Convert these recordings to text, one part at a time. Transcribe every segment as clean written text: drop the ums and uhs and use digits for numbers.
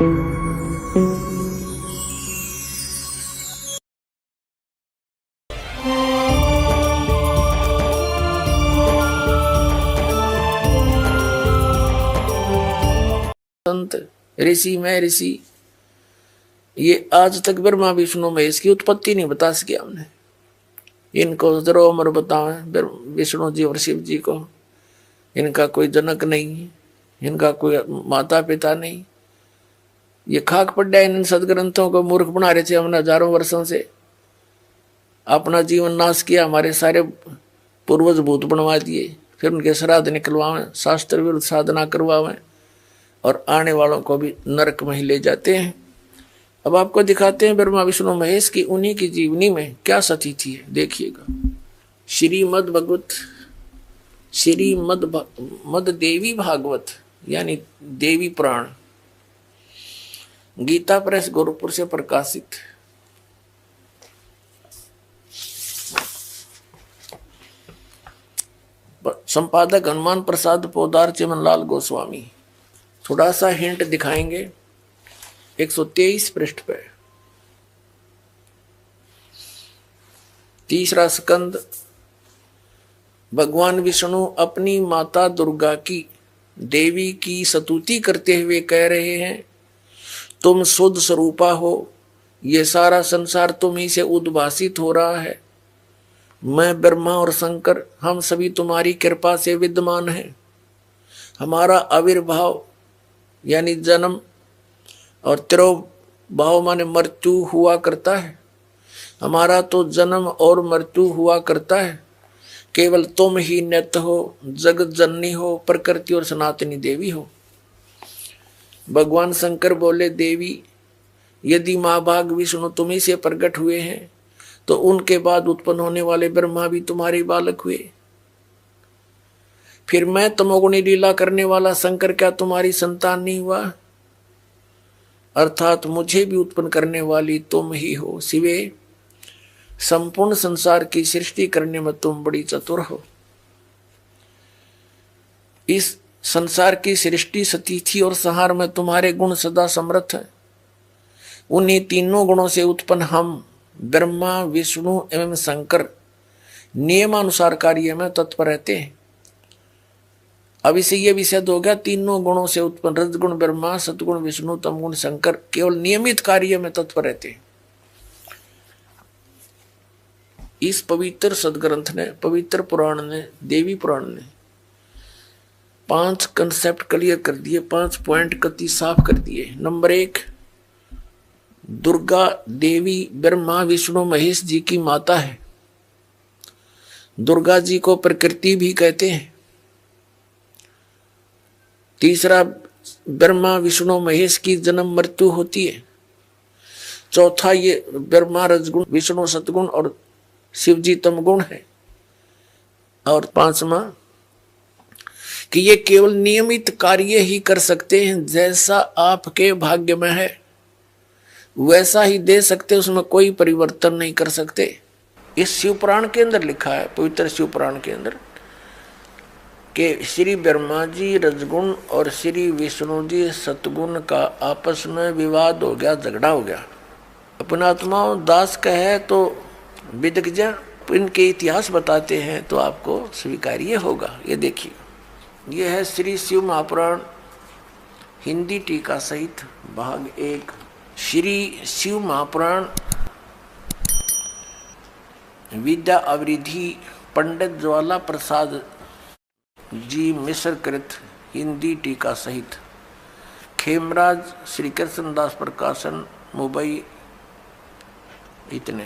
संत ऋषि में ऋषि, ये आज तक ब्रह्मा विष्णु महेश की उत्पत्ति नहीं बता सके हमने। इनको जरो अमर बतावे विष्णु जी और शिव जी को। इनका कोई जनक नहीं, इनका कोई माता पिता नहीं। ये खाक पड़ा इन सदग्रंथों को मूर्ख बना रहे थे हमने हजारों वर्षों से। अपना जीवन नाश किया, हमारे सारे पूर्वज भूत बनवा दिए, फिर उनके श्राद्ध निकलवावें, शास्त्र विरुद्ध साधना करवावें और आने वालों को भी नरक में ही ले जाते हैं। अब आपको दिखाते हैं ब्रह्मा विष्णु महेश की उन्हीं की जीवनी में क्या स्थिति है, देखिएगा। श्रीमद भगवत मद देवी भागवत यानी देवी पुराण, गीता प्रेस गोरखपुर से प्रकाशित। संपादक हनुमान प्रसाद पोदार चिमनलाल गोस्वामी। थोड़ा सा हिंट दिखाएंगे 123 पृष्ठ पे। तीसरा स्कंद। भगवान विष्णु अपनी माता दुर्गा की, देवी की स्तुति करते हुए कह रहे हैं, तुम शुद्ध स्वरूपा हो, ये सारा संसार तुम ही से उद्भासित हो रहा है। मैं ब्रह्मा और शंकर हम सभी तुम्हारी कृपा से विद्यमान हैं। हमारा आविर्भाव यानी जन्म और तिरोभाव माने मृत्यु हुआ करता है। हमारा तो जन्म और मृत्यु हुआ करता है। केवल तुम ही नित्य हो, जगत जननी हो, प्रकृति और सनातनी देवी हो। भगवान शंकर बोले, देवी यदि महाभाग विष्णु तुम्ही से प्रकट हुए हैं तो उनके बाद उत्पन्न होने वाले ब्रह्मा भी तुम्हारे बालक हुए। फिर मैं तमोगुणी लीला करने वाला शंकर क्या तुम्हारी संतान नहीं हुआ? अर्थात मुझे भी उत्पन्न करने वाली तुम ही हो। शिवे, संपूर्ण संसार की सृष्टि करने में तुम बड़ी चतुर हो। इस संसार की सृष्टि, स्थिति और संहार में तुम्हारे गुण सदा समर्थ हैं। उन्हीं तीनों गुणों से उत्पन्न हम ब्रह्मा विष्णु एवं शंकर नियमानुसार कार्य में तत्पर रहते हैं। अब इसे यह भी सिद्ध हो गया, तीनों गुणों से उत्पन्न रजगुण ब्रह्मा, सतगुण विष्णु, तमगुण शंकर केवल नियमित कार्य में तत्पर रहते हैं। इस पवित्र सदग्रंथ ने, पवित्र पुराण ने, देवी पुराण ने 5 कंसेप्ट क्लियर कर दिए, 5 पॉइंट कति साफ कर दिए। नंबर 1, दुर्गा देवी ब्रह्मा विष्णु महेश जी की माता है। दुर्गा जी को प्रकृति भी कहते हैं। तीसरा, ब्रह्मा विष्णु महेश की जन्म मृत्यु होती है। चौथा, ये ब्रह्मा रजगुण, विष्णु सतगुण और शिव जी तमगुण है। और 5वां कि ये केवल नियमित कार्य ही कर सकते हैं, जैसा आपके भाग्य में है वैसा ही दे सकते, उसमें कोई परिवर्तन नहीं कर सकते। इस शिव पुराण के अंदर लिखा है, पवित्र शिव पुराण के अंदर, कि श्री ब्रह्मा जी रजगुण और श्री विष्णु जी सतगुण का आपस में विवाद हो गया, झगड़ा हो गया। अपना आत्माओं दास कहे तो विदग्ध इनके इतिहास बताते हैं तो आपको स्वीकार्य होगा। ये देखिए, ये है श्री शिव महापुराण हिंदी टीका सहित भाग 1। श्री शिव महापुराण विद्या अवरिधि पंडित ज्वाला प्रसाद जी मिश्र कृत हिंदी टीका सहित, खेमराज श्री कृष्णदास प्रकाशन मुंबई, इतने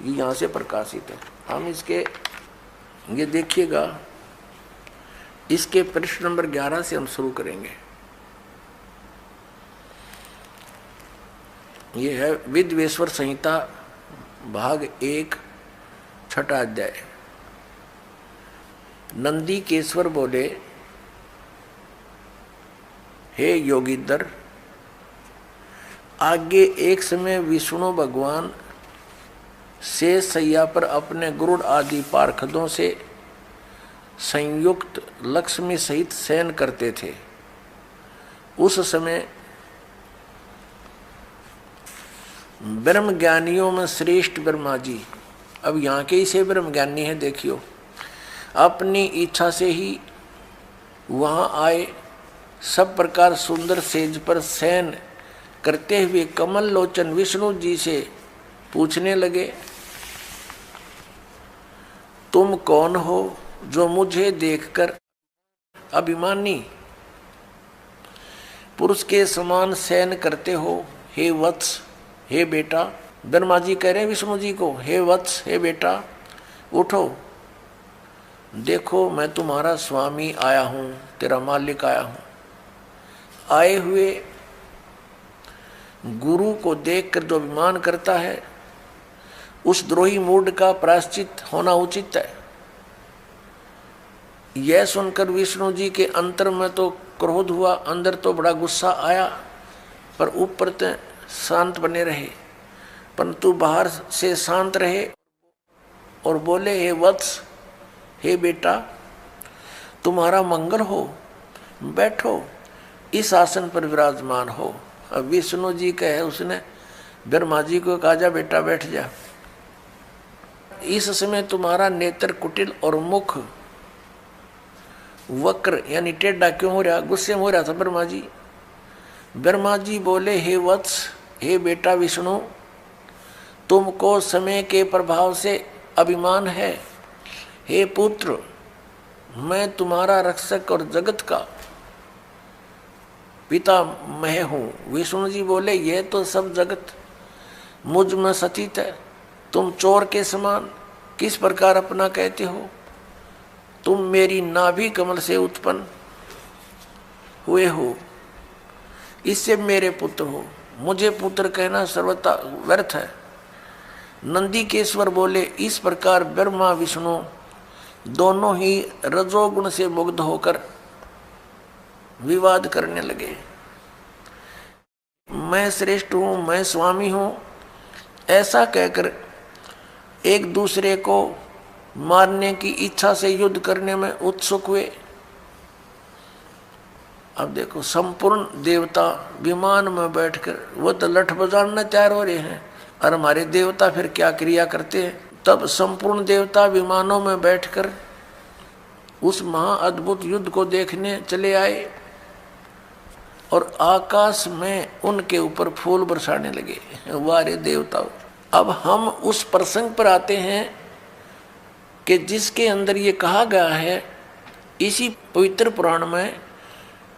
ये यहाँ से प्रकाशित है। हम इसके ये देखिएगा, इसके पृष्ठ नंबर 11 से हम शुरू करेंगे। ये है विद्वेश्वर संहिता भाग 1 छठा अध्याय। नंदी केश्वर बोले, हे योगीधर, आगे एक समय विष्णु भगवान शेष सैया पर अपने गरुड़ आदि पार्षदों से संयुक्त लक्ष्मी सहित शयन करते थे। उस समय ब्रह्म ज्ञानियों में श्रेष्ठ ब्रह्मा जी, अब यहाँ के ही से ब्रह्म ज्ञानी है, देखियो अपनी इच्छा से ही वहाँ आए, सब प्रकार सुंदर सेज पर शयन करते हुए कमल लोचन विष्णु जी से पूछने लगे, तुम कौन हो जो मुझे देखकर अभिमानी पुरुष के समान शयन करते हो? हे वत्स, हे बेटा। ब्रह्मा जी कह रहे हैं विष्णु जी को, हे वत्स, हे बेटा उठो, देखो मैं तुम्हारा स्वामी आया हूँ, तेरा मालिक आया हूँ। आए हुए गुरु को देखकर जो अभिमान करता है उस द्रोही मूड का प्रायश्चित होना उचित है। यह सुनकर विष्णु जी के अंतर में तो क्रोध हुआ, अंदर तो बड़ा गुस्सा आया, पर ऊपर तो शांत बने रहे, परंतु बाहर से शांत रहे और बोले, हे वत्स, हे बेटा तुम्हारा मंगल हो, बैठो, इस आसन पर विराजमान हो। अब विष्णु जी कहे, उसने ब्रह्मा जी को कहा, जा बेटा बैठ जा। इस समय तुम्हारा नेत्र कुटिल और मुख वक्र यानी टेढ़ा क्यों हो रहा? गुस्से में हो रहा था ब्रह्मा जी। ब्रह्मा जी बोले, हे वत्स, हे बेटा विष्णु, तुमको समय के प्रभाव से अभिमान है। हे पुत्र, मैं तुम्हारा रक्षक और जगत का पिता मैं हूँ। विष्णु जी बोले, यह तो सब जगत मुझ में सतीत है, तुम चोर के समान किस प्रकार अपना कहते हो? तुम मेरी नाभि कमल से उत्पन्न हुए हो, इससे मेरे पुत्र हो, मुझे पुत्र कहना सर्वथा व्यर्थ है। नंदीकेश्वर बोले, इस प्रकार ब्रह्मा विष्णु दोनों ही रजोगुण से मुग्ध होकर विवाद करने लगे। मैं श्रेष्ठ हूँ, मैं स्वामी हूँ, ऐसा कहकर एक दूसरे को मारने की इच्छा से युद्ध करने में उत्सुक हुए। अब देखो, संपूर्ण देवता विमान में बैठकर वो तो लठ बजाना तैयार हो रहे हैं, और हमारे देवता फिर क्या क्रिया करते हैं? तब संपूर्ण देवता विमानों में बैठकर उस महाअद्भुत युद्ध को देखने चले आए और आकाश में उनके ऊपर फूल बरसाने लगे। वारे देवताओं, अब हम उस प्रसंग पर आते हैं कि जिसके अंदर ये कहा गया है इसी पवित्र पुराण में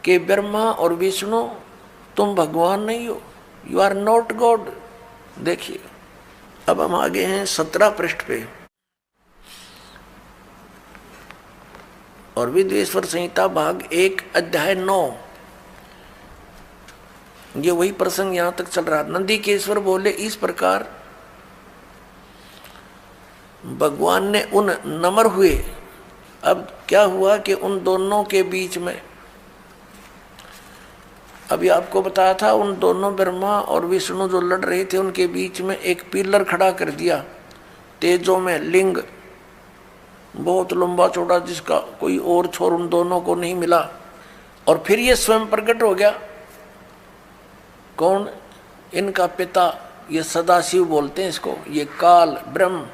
कि ब्रह्मा और विष्णु तुम भगवान नहीं हो, यू आर नॉट गॉड। देखिए, अब हम आगे हैं 17 पृष्ठ पे, और विद्वेश्वर संहिता भाग 1 अध्याय 9, ये वही प्रसंग यहां तक चल रहा। नंदीकेश्वर बोले, इस प्रकार भगवान ने उन नम्र हुए। अब क्या हुआ कि उन दोनों के बीच में, अभी आपको बताया था, उन दोनों ब्रह्मा और विष्णु जो लड़ रहे थे उनके बीच में एक पिलर खड़ा कर दिया तेजों में, लिंग बहुत लंबा चौड़ा, जिसका कोई और छोर उन दोनों को नहीं मिला। और फिर ये स्वयं प्रकट हो गया। कौन? इनका पिता, ये सदाशिव बोलते हैं इसको, ये काल ब्रह्म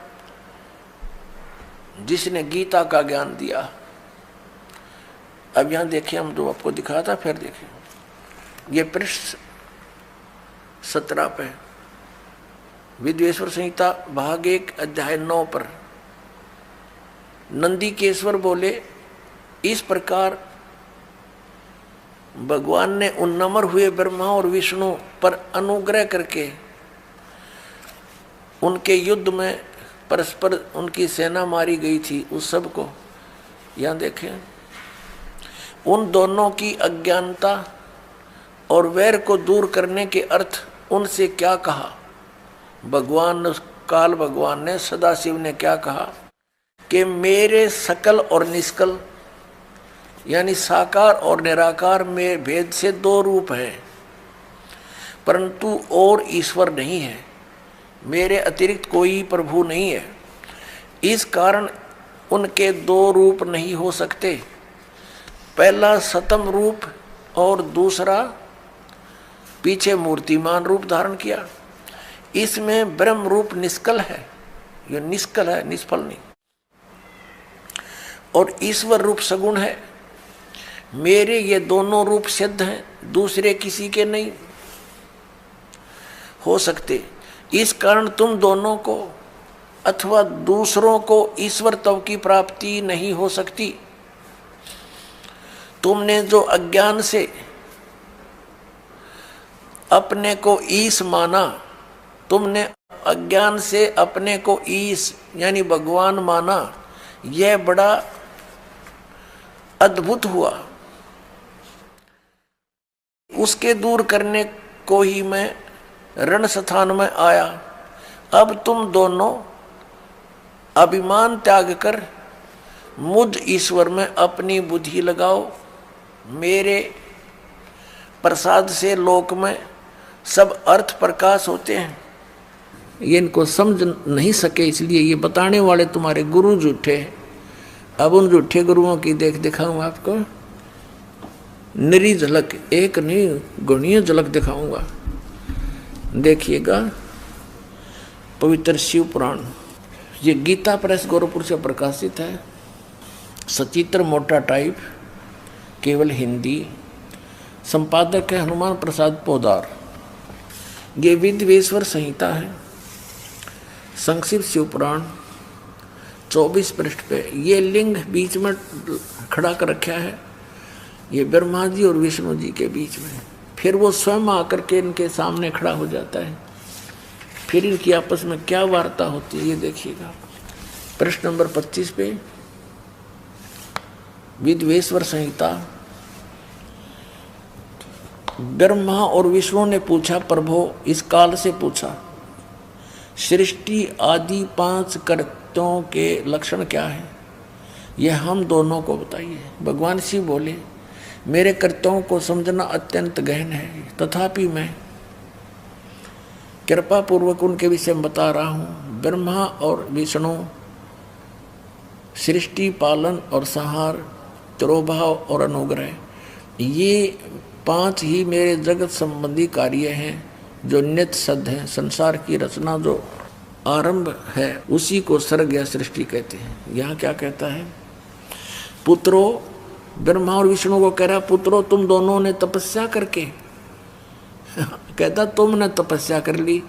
जिसने गीता का ज्ञान दिया। अब यहां देखिए, हम जो आपको दिखाया था, फिर देखिए ये पृष्ठ 17 पे, विद्वेश्वर संहिता भाग 1 अध्याय 9 पर नंदीकेश्वर बोले, इस प्रकार भगवान ने उन नम्र हुए ब्रह्मा और विष्णु पर अनुग्रह करके उनके युद्ध में परस्पर उनकी सेना मारी गई थी, उस सब को यहाँ देखें। उन दोनों की अज्ञानता और वैर को दूर करने के अर्थ उनसे क्या कहा भगवान, काल भगवान ने, सदाशिव ने क्या कहा कि मेरे सकल और निष्कल यानी साकार और निराकार में भेद से 2 रूप हैं, परंतु और ईश्वर नहीं है, मेरे अतिरिक्त कोई प्रभु नहीं है। इस कारण उनके 2 रूप नहीं हो सकते, पहला सतम रूप और दूसरा पीछे मूर्तिमान रूप धारण किया। इसमें ब्रह्म रूप निष्कल है, ये निष्कल है, निष्फल नहीं। और ईश्वर रूप सगुण है। मेरे ये दोनों रूप सिद्ध हैं, दूसरे किसी के नहीं हो सकते। इस कारण तुम दोनों को अथवा दूसरों को ईश्वर तत्व की प्राप्ति नहीं हो सकती। तुमने जो अज्ञान से अपने को ईश माना, तुमने अज्ञान से अपने को ईश यानी भगवान माना, यह बड़ा अद्भुत हुआ। उसके दूर करने को ही मैं रण स्थान में आया। अब तुम दोनों अभिमान त्याग कर मुझ ईश्वर में अपनी बुद्धि लगाओ। मेरे प्रसाद से लोक में सब अर्थ प्रकाश होते हैं। ये इनको समझ नहीं सके, इसलिए ये बताने वाले तुम्हारे गुरु झूठे हैं। अब उन झूठे गुरुओं की देख दिखाऊंगा आपको, निरी झलक, एक नहीं गुणीय झलक दिखाऊंगा। देखिएगा पवित्र शिव पुराण, ये गीता प्रेस गोरखपुर से प्रकाशित है। सचित्र मोटा टाइप, केवल हिंदी। संपादक है हनुमान प्रसाद पोदार। ये विद्वेश्वर संहिता है। संक्षिप्त शिव पुराण 24 पृष्ठ पे ये लिंग बीच में खड़ा कर रखा है, ये ब्रह्मा जी और विष्णु जी के बीच में। फिर वो स्वयं आकर के इनके सामने खड़ा हो जाता है। फिर इनकी आपस में क्या वार्ता होती है ये देखिएगा। प्रश्न नंबर 25 पे विद्वेश्वर संहिता। ब्रह्मा और विष्णु ने पूछा, प्रभो इस काल से पूछा, सृष्टि आदि 5 कर्तों के लक्षण क्या है, यह हम दोनों को बताइए। भगवान शिव बोले, मेरे कर्तव्यों को समझना अत्यंत गहन है, तथापि मैं कृपा पूर्वक उनके विषय में बता रहा हूँ। ब्रह्मा और विष्णु सृष्टि, पालन और संहार, तिरोभाव और अनुग्रह, ये 5 ही मेरे जगत संबंधी कार्य हैं जो नित्य सद हैं। संसार की रचना जो आरंभ है उसी को सर्ग या सृष्टि कहते हैं। यहाँ क्या कहता है, पुत्रों, ब्रह्मा और विष्णु को कह रहा, पुत्रों तुम दोनों ने तपस्या करके कहता तुमने तपस्या कर ली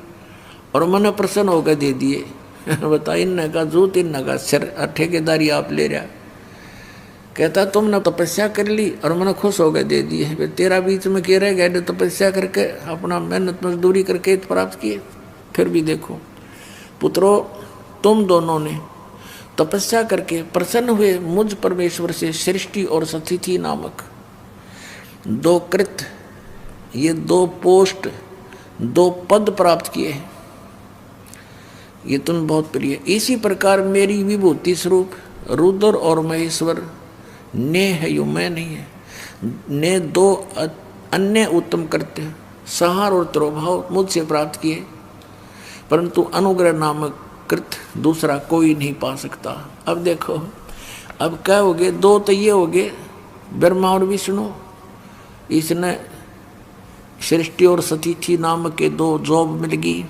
और मैंने प्रसन्न होकर दे दिए। बता, इनने का जूत, इनने का सिर, ठेकेदारी आप ले रहा। कहता तुमने तपस्या कर ली और मैंने खुश होकर दे दिए। तेरा बीच में कह रहे गए तपस्या करके अपना मेहनत मजदूरी करके प्राप्त किए। फिर भी देखो पुत्रों, तुम दोनों ने तपस्या करके प्रसन्न हुए मुझ परमेश्वर से सृष्टि और सतिथि नामक 2 कृत, ये 2 पोस्ट, 2 पद प्राप्त किए हैं। ये तुम बहुत प्रिय। इसी प्रकार मेरी विभूति स्वरूप रुद्र और महेश्वर ने है, यो मैं नहीं है, ने 2 अन्य उत्तम कृत्य संहार और तिरोभाव मुझसे प्राप्त किए, परंतु अनुग्रह नामक कृत दूसरा कोई नहीं पा सकता। अब देखो, अब क्या हो गए, 2 तो ये हो गए ब्रह्मा और विष्णु, इसने सृष्टि और सतिथि नामक के 2 जॉब मिल गई,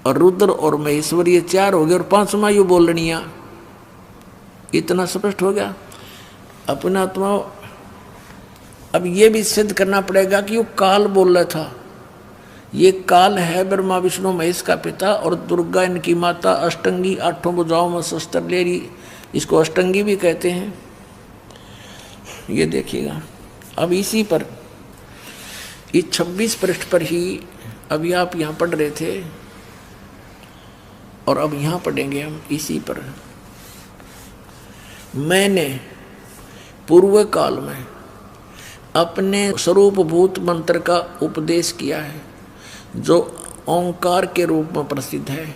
और रुद्र और महेश्वर ये 4 हो गए, और 5वां यू बोलनिया। इतना स्पष्ट हो गया अपना आत्मा। अब ये भी सिद्ध करना पड़ेगा कि वो काल बोल रहा था। ये काल है ब्रह्मा विष्णु महेश का पिता, और दुर्गा इनकी माता, अष्टंगी, 8 भुजाओं में शस्त्र ले रही, इसको अष्टंगी भी कहते हैं। ये देखिएगा। अब इसी पर इस 26 पृष्ठ पर ही अभी आप यहाँ पढ़ रहे थे, और अब यहाँ पढ़ेंगे हम इसी पर। मैंने पूर्व काल में अपने स्वरूपभूत मंत्र का उपदेश किया है, जो ओंकार के रूप में प्रसिद्ध है।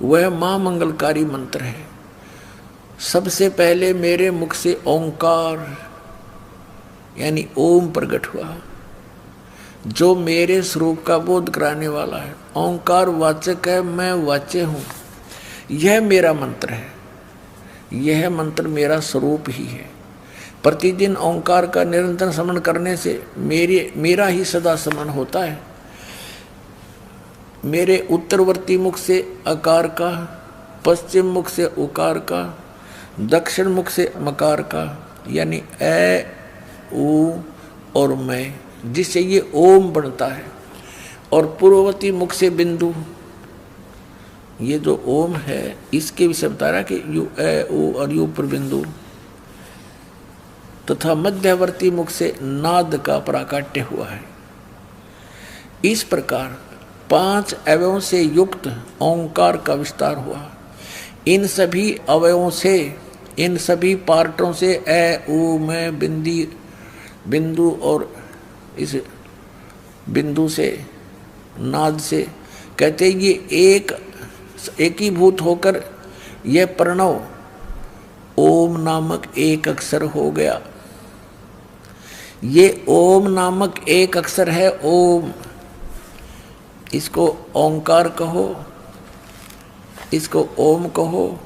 वह महामंगलकारी मंत्र है। सबसे पहले मेरे मुख से ओंकार यानी ओम प्रकट हुआ, जो मेरे स्वरूप का बोध कराने वाला है। ओंकार वाचक है, मैं वाच्य हूँ। यह मेरा मंत्र है, यह मंत्र मेरा स्वरूप ही है। प्रतिदिन ओंकार का निरंतर स्मरण करने से मेरा ही सदा स्मरण होता है। मेरे उत्तरवर्ती मुख से अकार का, पश्चिम मुख से उकार का, दक्षिण मुख से मकार का, यानी ए ऊ और मैं, जिससे ये ओम बनता है। और पूर्ववर्ती मुख से बिंदु, ये जो ओम है इसके विषय बता रहा है कि यू ए ऊ और यू पर बिंदु, तथा मध्यवर्ती मुख से नाद का प्राकाट्य हुआ है। इस प्रकार 5 अवयवों से युक्त ओंकार का विस्तार हुआ। इन सभी अवयवों से, इन सभी पार्टों से ए ऊ में बिंदु और इस बिंदु से, नाद से, कहते ये एकीभूत होकर यह प्रणव ओम नामक एक अक्षर हो गया। ये ओम नामक एक अक्षर है ओम, इसको ओंकार कहो, इसको ओम कहो,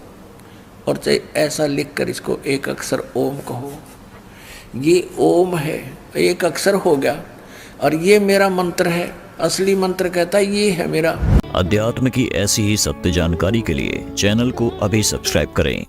और चाहे ऐसा लिखकर इसको एक अक्षर ओम कहो। ये ओम है, एक अक्षर हो गया, और ये मेरा मंत्र है। असली मंत्र कहता है ये है मेरा। अध्यात्म की ऐसी ही सत्य जानकारी के लिए चैनल को अभी सब्सक्राइब करें।